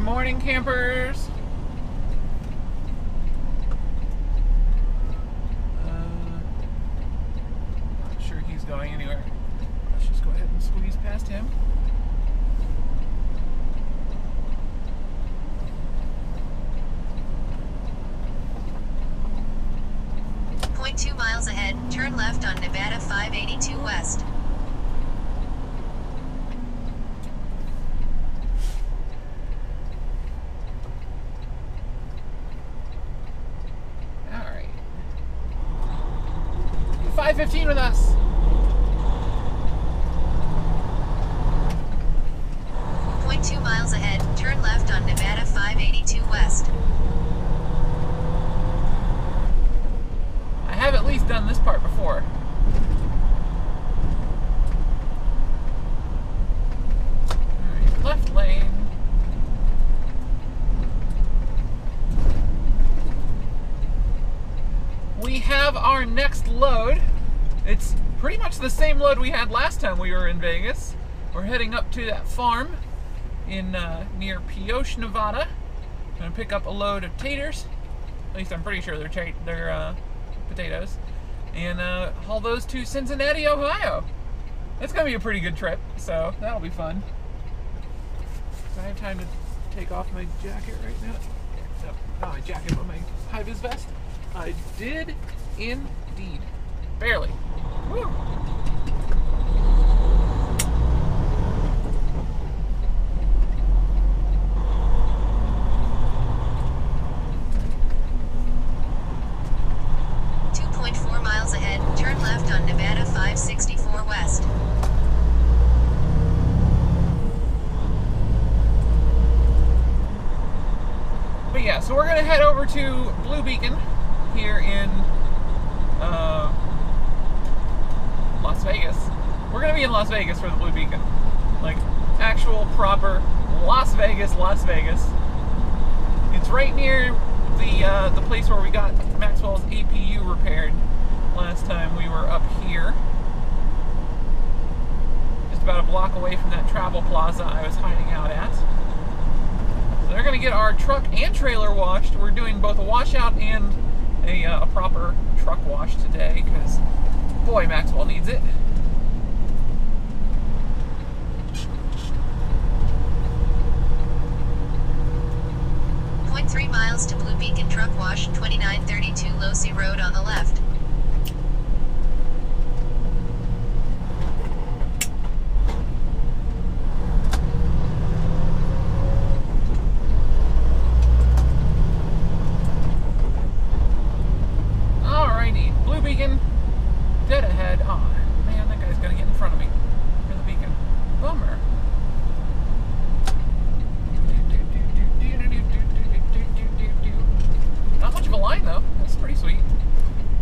morning, campers. Not sure he's going anywhere. Let's just go ahead and squeeze past him. .2 miles ahead, turn left on Nevada 582 West. Alright. 515 with us. .2 miles ahead, turn left on Nevada 582 West. I have at least done this part before. Alright, left lane. We have our next load. It's pretty much the same load we had last time we were in Vegas. We're heading up to that farm in near Pioche, Nevada. I'm gonna pick up a load of taters. At least I'm pretty sure they're potatoes, and haul those to Cincinnati, Ohio. It's gonna be a pretty good trip, so that'll be fun. Do I have time to take off my jacket right now? No, not my jacket, but my high-vis vest. I did indeed. Barely. Woo! Turn left on Nevada 564 West. But yeah, so we're going to head over to Blue Beacon here in Las Vegas. We're going to be in Las Vegas for the Blue Beacon. Like, actual, proper Las Vegas, Las Vegas. It's right near the place where we got Maxwell's APU repaired last time we were up here. Just about a block away from that travel plaza I was hiding out at. So they're going to get our truck and trailer washed. We're doing both a washout and a proper truck wash today because, boy, Maxwell needs it. .3 miles to Blue Beacon truck wash, 2932 Losey Road on the left. Dead ahead. Oh man, that guy's gonna get in front of me for the beacon. Bummer. Not much of a line though. That's pretty sweet.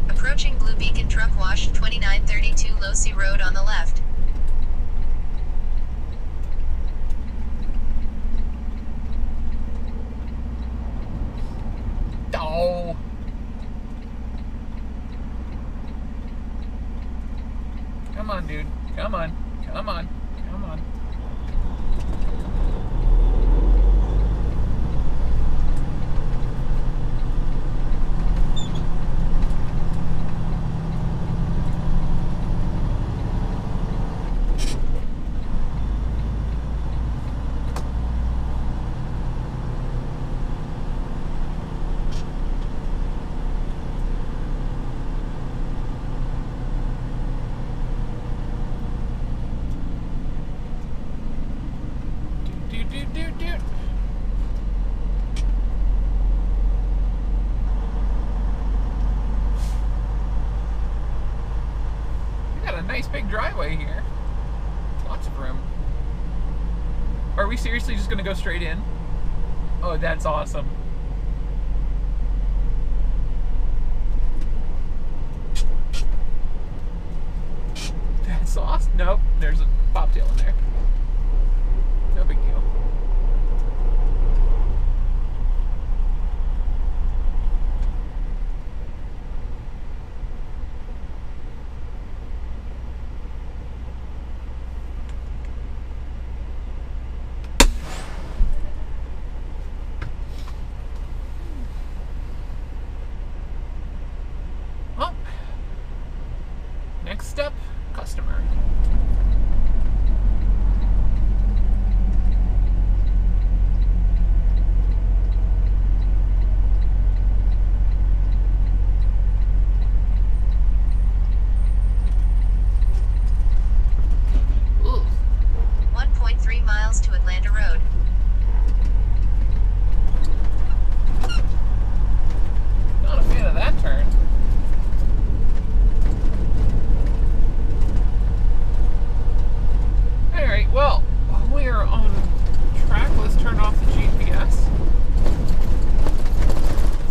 Approaching Blue Beacon truck wash, 2932 Losey Road on the left. Oh. Come on, dude. Come on. Come on. Come on. Nice big driveway here. Lots of room. Are we seriously just gonna go straight in? Oh, that's awesome. That's awesome. Nope, there's a bobtail in there. No big deal. well, we are on track. Let's turn off the GPS.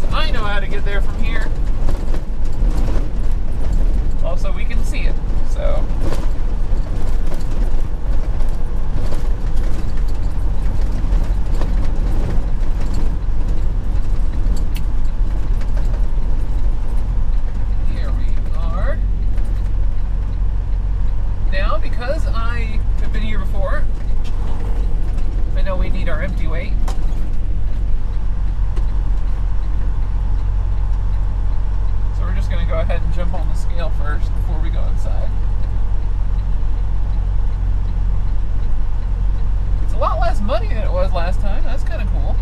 So I know how to get there from here. Also, we can see it, so. Here we are. Now, because I have been here before, I know we need our empty weight. So we're just going to go ahead and jump on the scale first before we go inside. It's a lot less muddy than it was last time. That's kind of cool.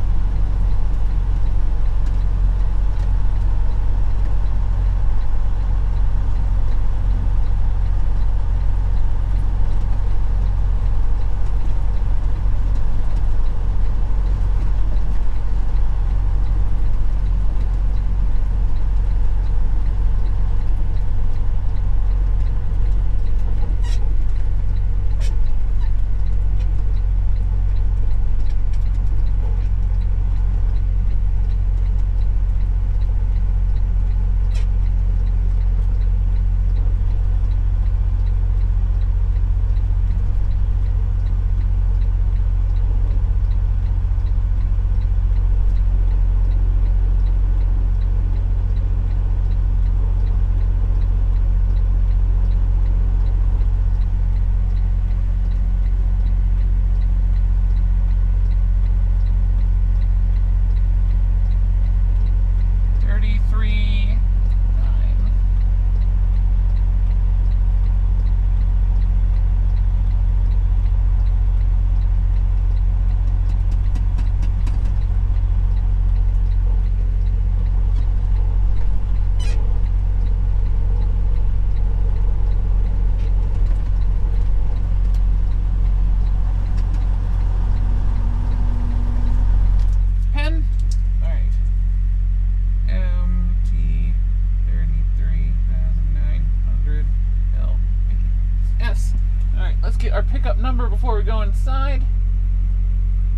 Our pickup number before we go inside.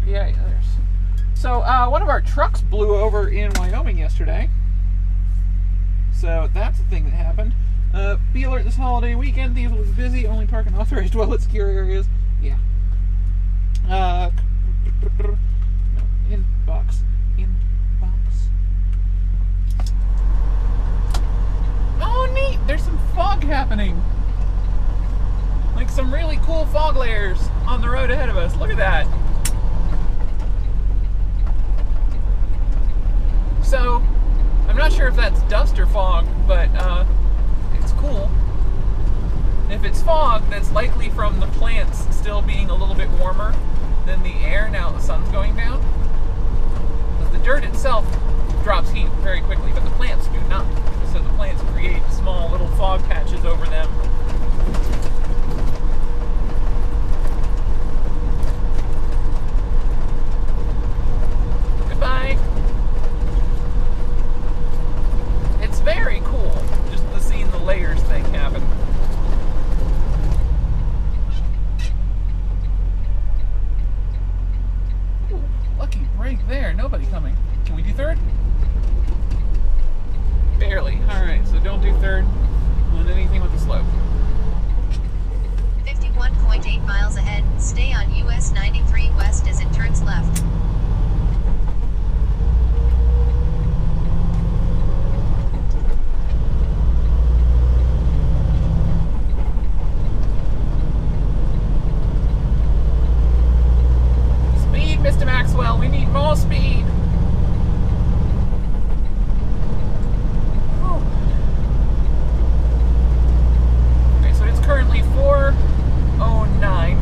Yeah, there's. So one of our trucks blew over in Wyoming yesterday. So that's the thing that happened. Be alert this holiday weekend. Thieves will be busy. Only park in authorized well-lit secure areas. Yeah. No, inbox. Oh, neat! There's some fog happening. Like some really cool fog layers on the road ahead of us. Look at that. So, I'm not sure if that's dust or fog, but it's cool. If it's fog, that's likely from the plants still being a little bit warmer than the air now the sun's going down. Because the dirt itself drops heat very quickly, but the plants do not. So the plants create small little fog patches over them. Goodbye. It's very cool, just to see the layers thing happen. Ooh, lucky break there. Nobody coming. Can we do third? Barely. Alright, so don't do third on anything with the slope. 51.8 miles ahead. Stay on US 93 west as it turns left. Speed, Mr. Maxwell. We need more speed. Currently 4:09,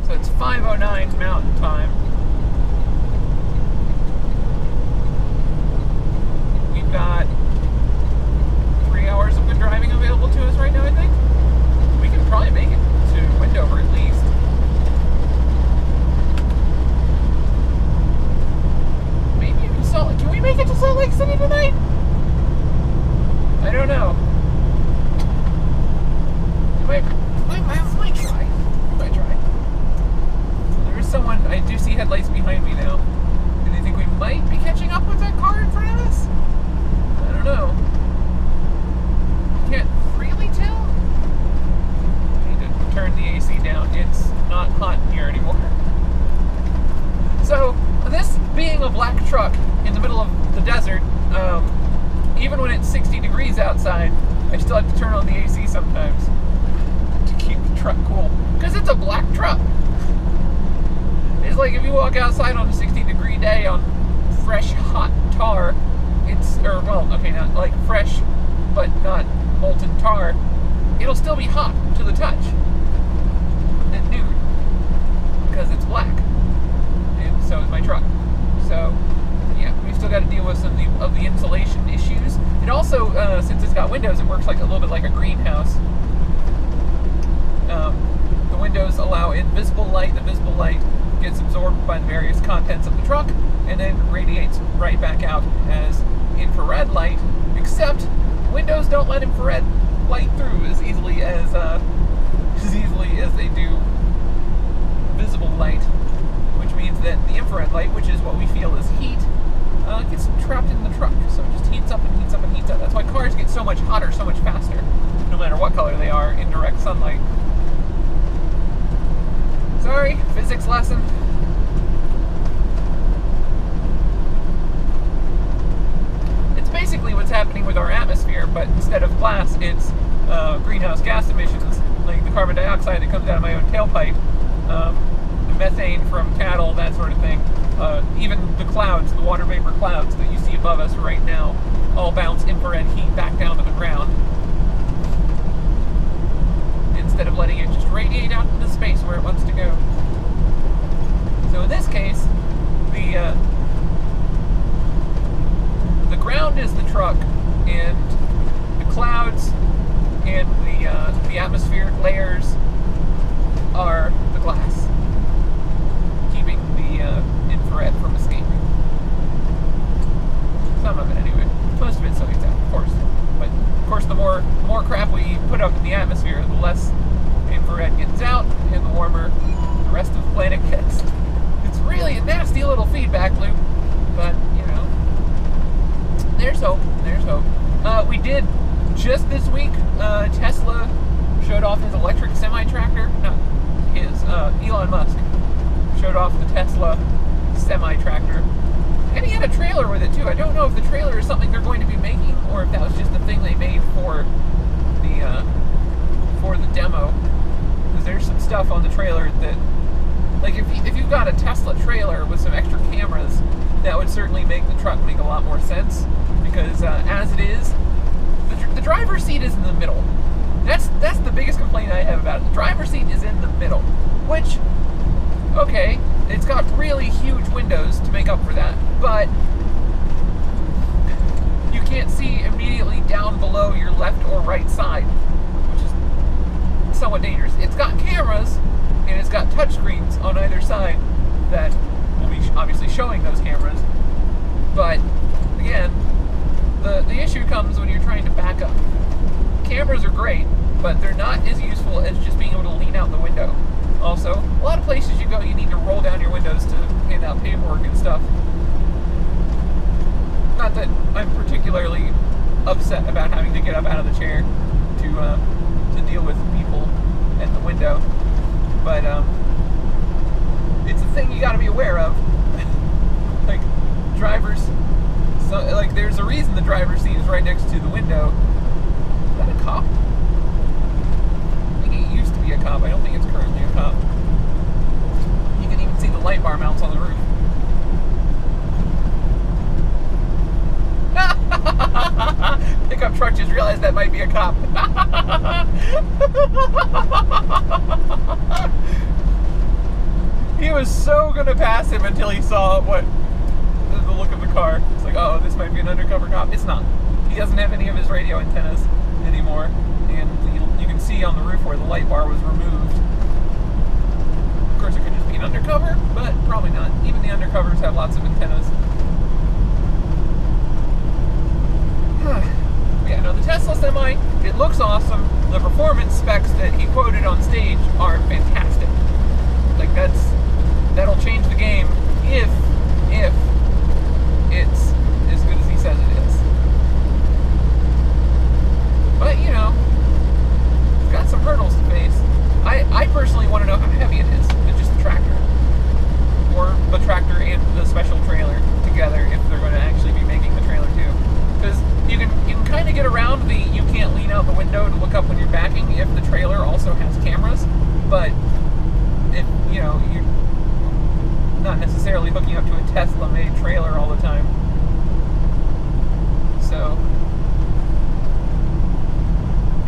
so it's 5:09 see headlights behind me now. Do they think we might be catching up with that car in front of us? I don't know. Can't really tell. I need to turn the AC down. It's not hot here anymore. So, this being a black truck in the middle of the desert, even when it's 60 degrees outside, I still have to turn on the AC sometimes to keep the truck cool. Because it's a black truck. It's like if you walk outside on a 60-degree day on fresh, hot tar, not like fresh, but not molten tar, it'll still be hot to the touch at noon because it's black, and so is my truck. So yeah, we've still got to deal with some of the insulation issues. It also, since it's got windows, it works like a little bit like a greenhouse. The windows allow invisible light. The visible light gets absorbed by the various contents of the truck and then radiates right back out as infrared light, except windows don't let infrared light through as easily as they do visible light, which means that the infrared light, which is what we feel is heat, gets trapped in the truck, so it just heats up and heats up and heats up. That's why cars get so much hotter so much faster, no matter what color they are in direct sunlight. Sorry, physics lesson. It's basically what's happening with our atmosphere, but instead of glass, it's greenhouse gas emissions, like the carbon dioxide that comes out of my own tailpipe, the methane from cattle, that sort of thing. Even the clouds, the water vapor clouds that you see above us right now, all bounce infrared heat back down to the ground, instead of letting it just radiate out into space where it wants to go. So in this case, the ground is the truck, and the clouds and the atmospheric layers are the glass, keeping the infrared from escaping. Some of it anyway. Most of it still gets out, of course. But of course, the more crap we put up in the atmosphere, the less infrared gets out, and the warmer the rest of the planet gets. It's really a nasty little feedback loop, but you know, there's hope. There's hope. We did just this week. Tesla showed off his electric semi-tractor. Not his. Elon Musk showed off the Tesla semi-tractor. And he had a trailer with it too. I don't know if the trailer is something they're going to be making, or if that was just the thing they made for the demo. Because there's some stuff on the trailer that, like, if you've got a Tesla trailer with some extra cameras, that would certainly make the truck make a lot more sense. Because as it is, the driver's seat is in the middle. That's the biggest complaint I have about it. The driver's seat is in the middle, which, okay, it's got really huge windows to make up for that, but you can't see immediately down below your left or right side, which is somewhat dangerous. It's got cameras, and it's got touchscreens on either side that will be obviously showing those cameras, but again, the issue comes when you're trying to back up. Cameras are great, but they're not as useful as just being able to lean out the window. Also, a lot of places you go, you need to roll down your windows to hand out paperwork and stuff. Not that I'm particularly upset about having to get up out of the chair to deal with people at the window, but it's a thing you got to be aware of. Like, drivers, so, like, there's a reason the driver's seat is right next to the window. Is that a cop? I think it used to be a cop. I don't think it's currently a cop. You can even see the light bar mounts on the roof. Pickup truck just realized that might be a cop. He was so gonna pass him until he saw the look of the car. It's like, oh, this might be an undercover cop. It's not. He doesn't have any of his radio antennas anymore, and you can see on the roof where the light bar was removed. Of course, it could just be an undercover, but probably not. Even the undercovers have lots of antennas. Yeah, no, the Tesla Semi, it looks awesome. The performance specs that he quoted on stage are fantastic. Like, that'll change the game also has cameras, but if you're not necessarily hooking up to a Tesla-made trailer all the time. So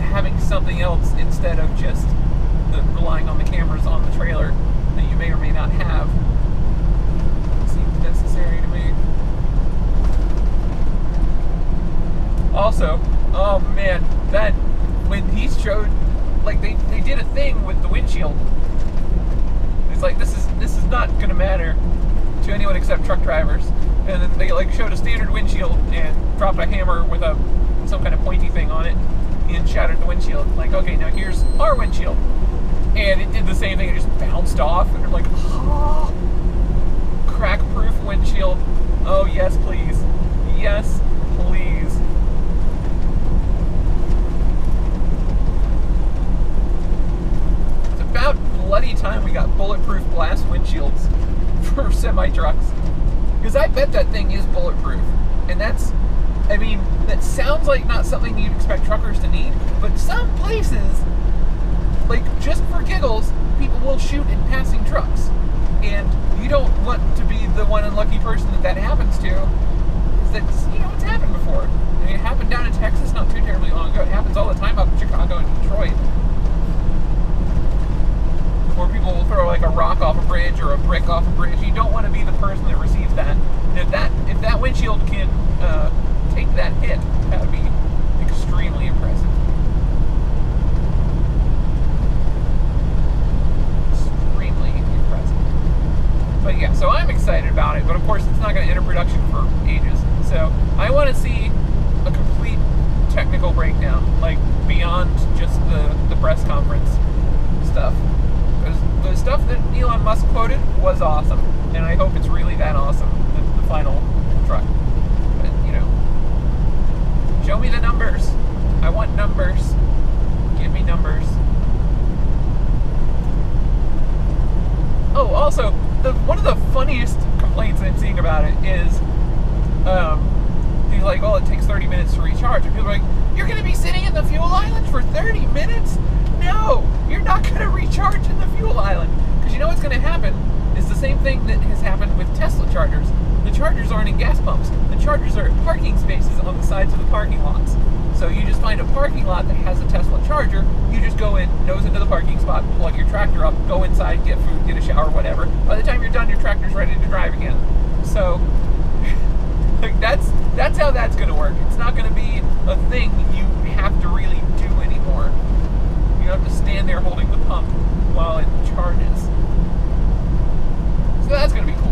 having something else instead of just relying on the cameras on the trailer that you may or may not have seems necessary to me. Also, oh man, that when he showed, like they did a thing with the windshield. It's like this is not gonna matter to anyone except truck drivers. And then they like showed a standard windshield and dropped a hammer with some kind of pointy thing on it and shattered the windshield. Like, okay, now here's our windshield. And it did the same thing, it just bounced off, and they're like, oh, crack-proof windshield. Oh yes, please. Yes, please. It's about bloody time we got bulletproof glass windshields for semi-trucks. Because I bet that thing is bulletproof. And that sounds like not something you'd expect truckers to need, but some places, like, just for giggles, people will shoot in passing trucks. And you don't want to be the one unlucky person that happens to. It's happened before. I mean, it happened down in Texas not too terribly long ago. It happens all the time up in Chicago and Detroit. Where people will throw like a rock off a bridge or a brick off a bridge. You don't want to be the person that receives that. And if that windshield can take that hit, that would be extremely impressive. Extremely impressive. But yeah, so I'm excited about it, but of course it's not going to enter production for ages. So I want to see a complete technical breakdown, like beyond just the press conference stuff. Because the stuff that Elon Musk quoted was awesome, and I hope it's really that awesome, the final truck. But, show me the numbers. I want numbers. Give me numbers. Oh, also, one of the funniest complaints I'm seeing about it is, he's like, oh, it takes 30 minutes to recharge. And people are like, you're going to be sitting in the fuel island for 30 minutes? No, you're not going to recharge in the fuel island. Because you know what's going to happen is the same thing that has happened with Tesla chargers. The chargers aren't in gas pumps. The chargers are at parking spaces on the sides of the parking lots. So you just find a parking lot that has a Tesla charger, you just go in, nose into the parking spot, plug your tractor up, go inside, get food, get a shower, whatever. By the time you're done, your tractor's ready to drive again. So, like, that's how that's going to work. It's not going to be a thing you have to really do anymore. You have to stand there holding the pump while it charges. So that's going to be cool.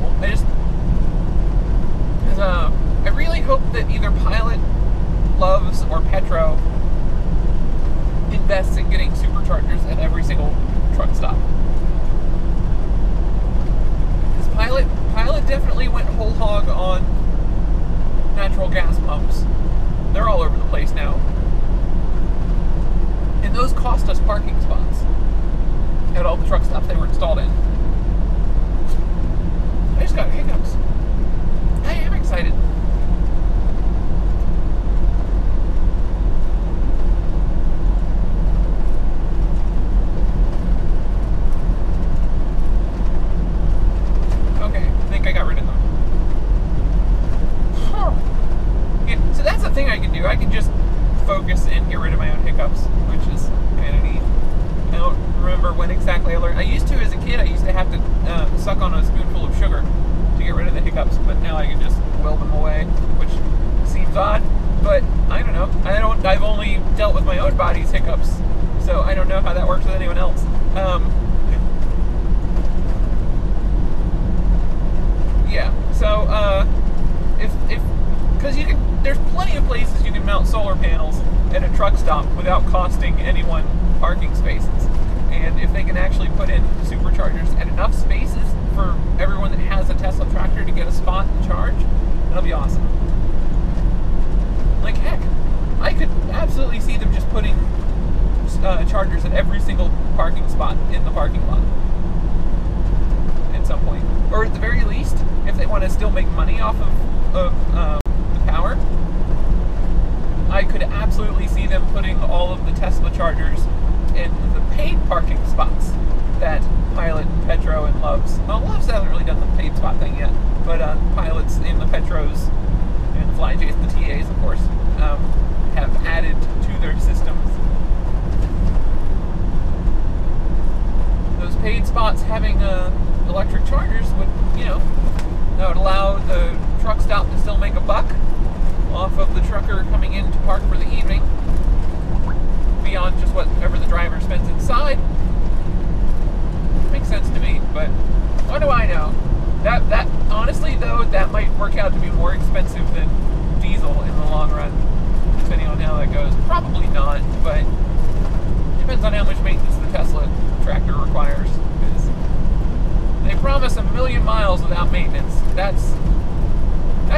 I really hope that either Pilot, Loves, or Petro invests in getting superchargers at every single truck stop. Because Pilot definitely went whole hog on natural gas pumps. They're all over the place now. And those cost us parking spots at all the truck stops they were installed in. I just got hiccups. I am excited. Okay, I think I got rid of them. Huh. Yeah, so that's the thing I can do. I can just focus and get rid of my own hiccups, which is kind of neat. I don't remember when exactly I learned. I used to, as a kid, I used to have to suck on a spoonful of sugar to get rid of the hiccups, but now I can just will them away, which seems odd, but I don't know. I've only dealt with my own body's hiccups, so I don't know how that works with anyone else. Yeah, so, because there's plenty of places you can mount solar panels at a truck stop without costing anyone parking spaces. And if they can actually put in superchargers at enough spaces for everyone that has a Tesla tractor to get a spot and charge, that'll be awesome. Like, heck, I could absolutely see them just putting chargers at every single parking spot in the parking lot at some point. Or at the very least, if they want to still make money off of the power, I could absolutely see them putting all of the Tesla chargers and the parking spots that Pilot and Petro and Loves, well, Loves hasn't really done the paid spot thing yet, but Pilots in the Petros and the Fly J's, the TAs, of course, have added to their systems. Those paid spots having electric chargers would, that would allow the truck stop to still make a buck off of the trucker coming in to park for the evening, beyond just whatever the driver spends inside. Makes sense to me, but what do I know? That honestly though, that might work out to be more expensive than diesel in the long run, depending on how that goes. Probably not, but depends on how much maintenance the Tesla tractor requires. Because they promise 1 million miles without maintenance. That's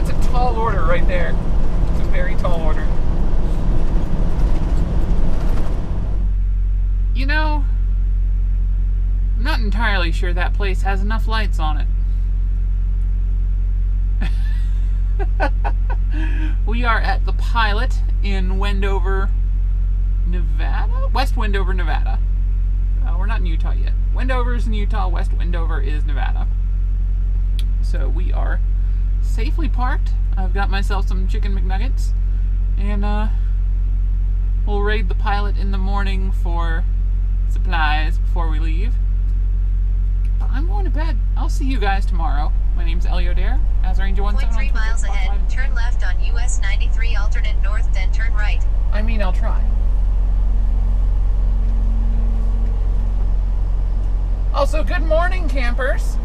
a tall order right there. It's a very tall order. I'm not entirely sure that place has enough lights on it. We are at the Pilot in Wendover, Nevada? West Wendover, Nevada. We're not in Utah yet. Wendover's in Utah, West Wendover is Nevada. So we are safely parked. I've got myself some chicken McNuggets, and we'll raid the Pilot in the morning for supplies before we leave. But I'm going to bed. I'll see you guys tomorrow. My name's Elio Dare, Azranger 17. 0.3 miles ahead, turn left on US 93 alternate north, then turn right. I mean, I'll try. Also, good morning, campers.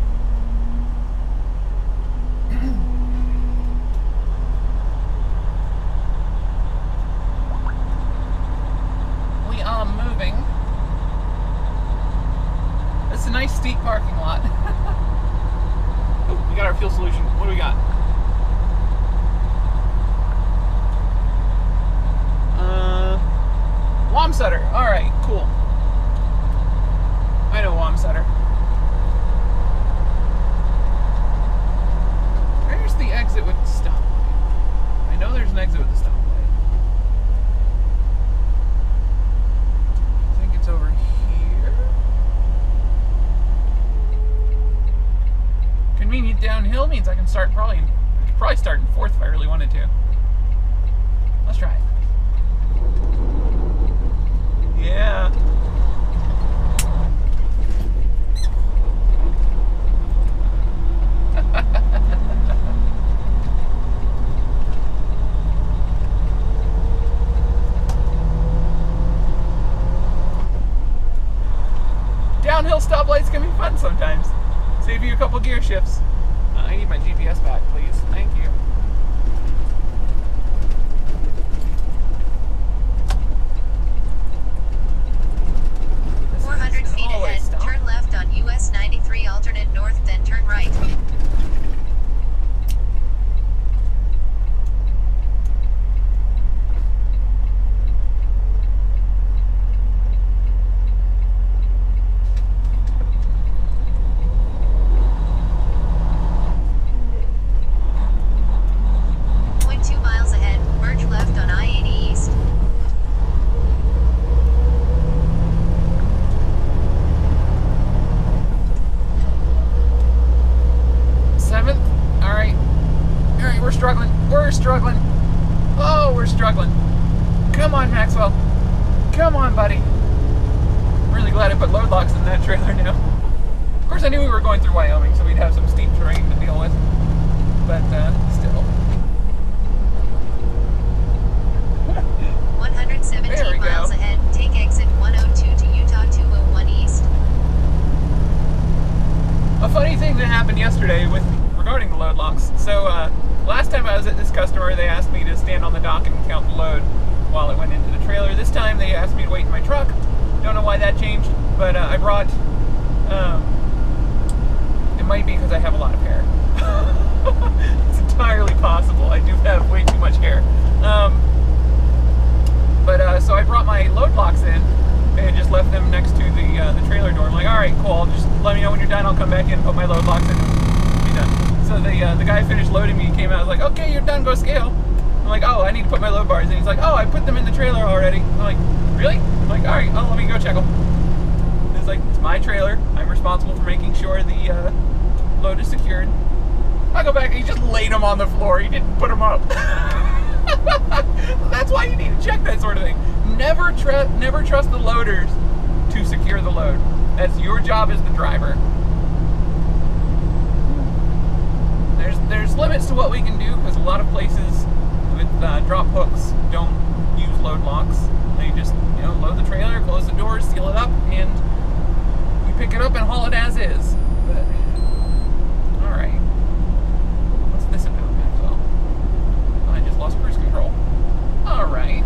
We are moving. It's a nice steep parking lot. Oh, we got our fuel solution. What do we got? Wamsutter. Alright, cool. I know Wamsutter. Where's the exit with the stoplight? I know there's an exit with the stoplight. I think it's over here. Convenient downhill means I can start I could probably start in fourth if I really wanted to. Let's try it. Yeah. Downhill stoplights can be fun sometimes. Save you a couple gear shifts. I need my GPS back, please. Thank you. This 400 feet ahead, stop. turn left on US 93 alternate north, then turn right. We're struggling. Oh, we're struggling. Come on, Maxwell. Come on, buddy. I'm really glad I put load locks in that trailer now. Of course, I knew we were going through Wyoming, so we'd have some steep terrain to deal with. But still. 117 miles ahead, take exit 102 to Utah 201 East. A funny thing that happened yesterday regarding the load locks. So last time I was at this customer, they asked me to stand on the dock and count the load while it went into the trailer. This time they asked me to wait in my truck. Don't know why that changed, but I brought, it might be because I have a lot of hair. It's entirely possible. I do have way too much hair. So I brought my load locks in and just left them next to the trailer door. I'm like, all right, cool. Just let me know when you're done. I'll come back in and put my load locks in and be done. So the guy finished loading me. He came out. I was like, okay, you're done. Go scale. I'm like, oh, I need to put my load bars in. He's like, oh, I put them in the trailer already. I'm like, really? I'm like, all right. Oh, let me go check them. my trailer. I'm responsible for making sure the load is secured. I go back and he just laid them on the floor. He didn't put them up. That's why you need to check that sort of thing. Never trust the loaders to secure the load. That's your job as the driver. There's limits to what we can do because a lot of places with drop hooks don't use load locks. They just, you know, load the trailer, close the doors, seal it up, and you pick it up and haul it as is. But, all right. What's this about, Maxwell? Oh, I just lost cruise control. All right.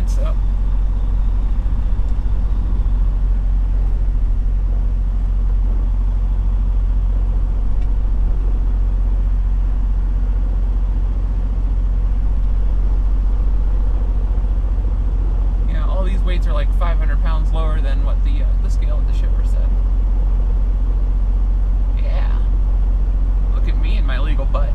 So yeah, all these weights are like 500 pounds lower than what the scale of the shipper said. Yeah, look at me and my legal butt.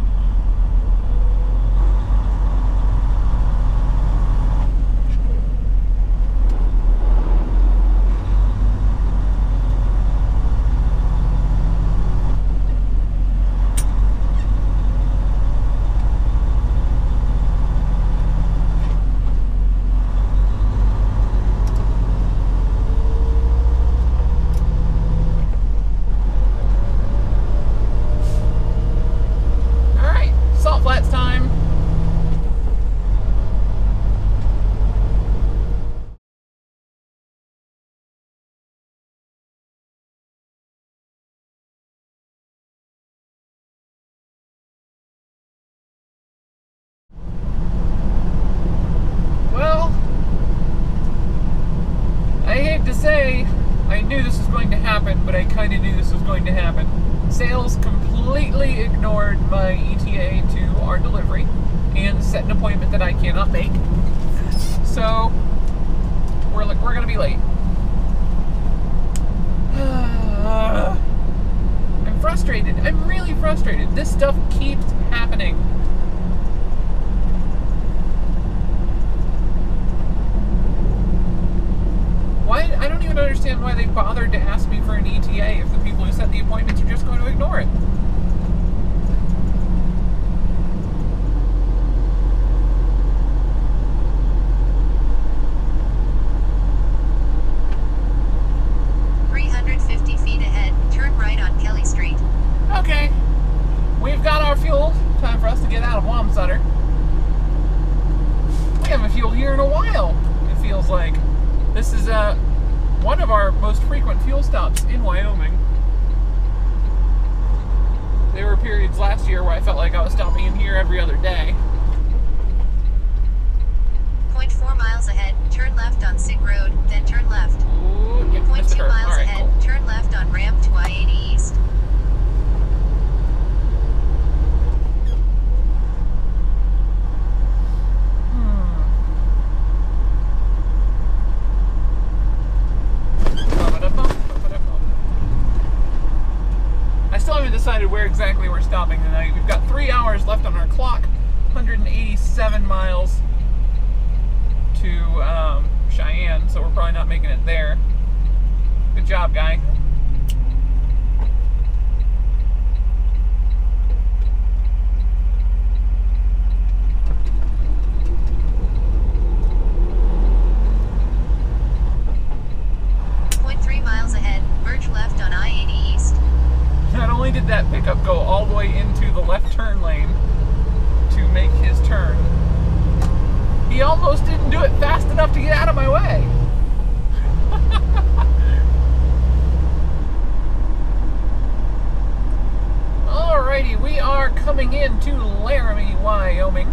Say I knew this was going to happen, but I kind of knew this was going to happen. Sales completely ignored my ETA to our delivery and set an appointment that I cannot make. So we're going to be late. I'm frustrated. I'm really frustrated. This stuff keeps happening. I don't even understand why they bothered to ask me for an ETA if the people who set the appointments are just going to ignore it. Okay, we've got our fuel. Time for us to get out of Wamsutter. We haven't fueled here in a while, it feels like. This is one of our most frequent fuel stops in Wyoming. There were periods last year where I felt like I was stopping in here every other day. 0.4 miles ahead, turn left on Sig Road, then turn left. Ooh, yeah, 0.2 miles right, ahead, cool. turn left on ramp to I-80 East. I still haven't decided where exactly we're stopping tonight. We've got 3 hours left on our clock, 187 miles to Cheyenne, so we're probably not making it there. Good job, guy. Not only did that pickup go all the way into the left turn lane to make his turn, he almost didn't do it fast enough to get out of my way. Alrighty, we are coming into Laramie, Wyoming.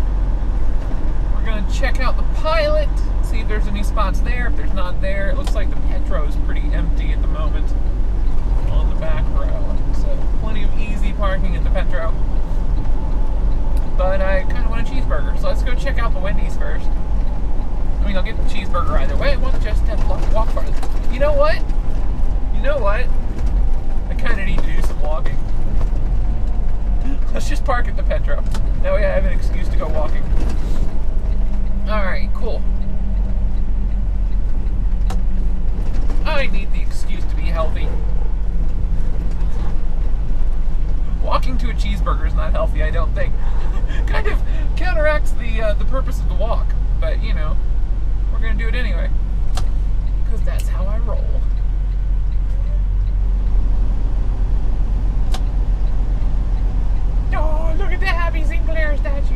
We're going to check out the pilot, see if there's any spots there. If there's not there, it looks like the Petro is pretty empty at the moment on the back row. So plenty check out the Wendy's first. I mean, I'll get the cheeseburger either way. I want just to walk farther. You know what? You know what? I kind of need to do some walking. Let's just park at the Petro. That way I have an excuse to go walking. Alright, cool. I need the excuse to be healthy. Walking to a cheeseburger is not healthy, I don't think. Kind of counteracts the purpose of the walk. But, you know, we're going to do it anyway. Because that's how I roll. Oh, look at the Happy Sinclair statue.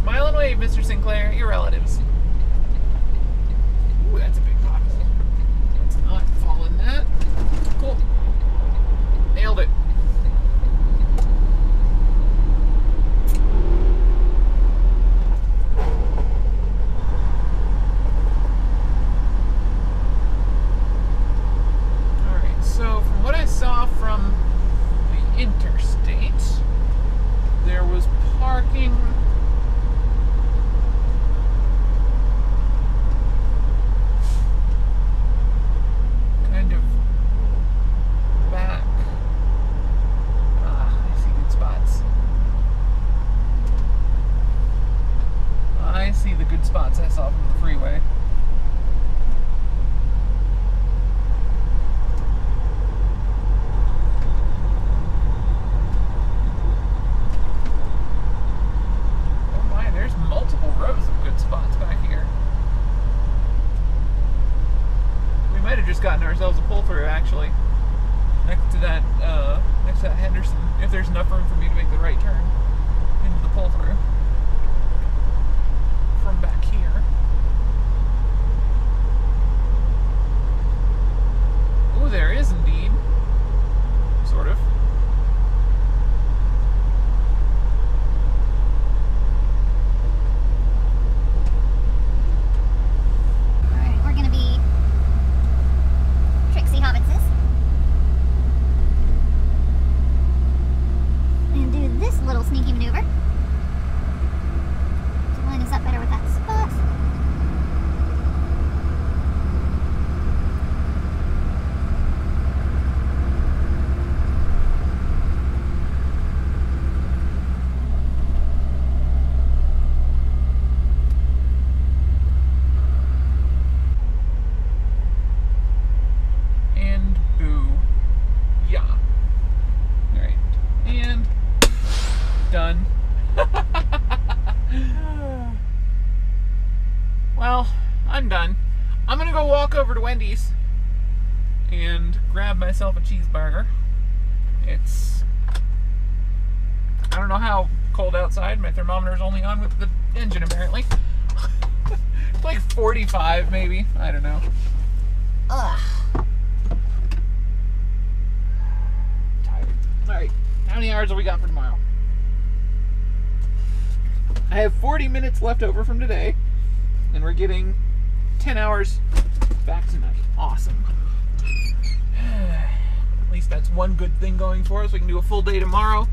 Smile and wave, Mr. Sinclair, your relatives. Ooh, that's a big pothole. Let's not fall in that. Cool. Nailed it. Alright, so from what I saw from the interstate, there was parking kind of back. I see good spots. I see the good spots I saw from the freeway. Oh my, there's multiple rows of good spots back here. We might have just gotten ourselves a pull-through, actually. Next to that Henderson, if there's enough room for me to make the right turn into the pull-through from back here. Oh, there is indeed. Sort of. Alright, we're gonna be Trixie Hobbitses. And do this little sneaky maneuver to line us up better with that spot. And boo. Yeah. Alright. And done. Well, I'm done. I'm gonna go walk over to Wendy's and grab myself a cheeseburger. It's, I don't know how cold outside. My thermometer's only on with the engine apparently. It's like 45 maybe. I don't know. Ugh. Tired. Alright, how many hours have we got for tomorrow? I have 40 minutes left over from today, and we're getting 10 hours back tonight. Awesome. At least that's one good thing going for us. We can do a full day tomorrow.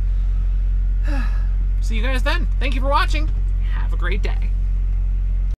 See you guys then. Thank you for watching. Have a great day.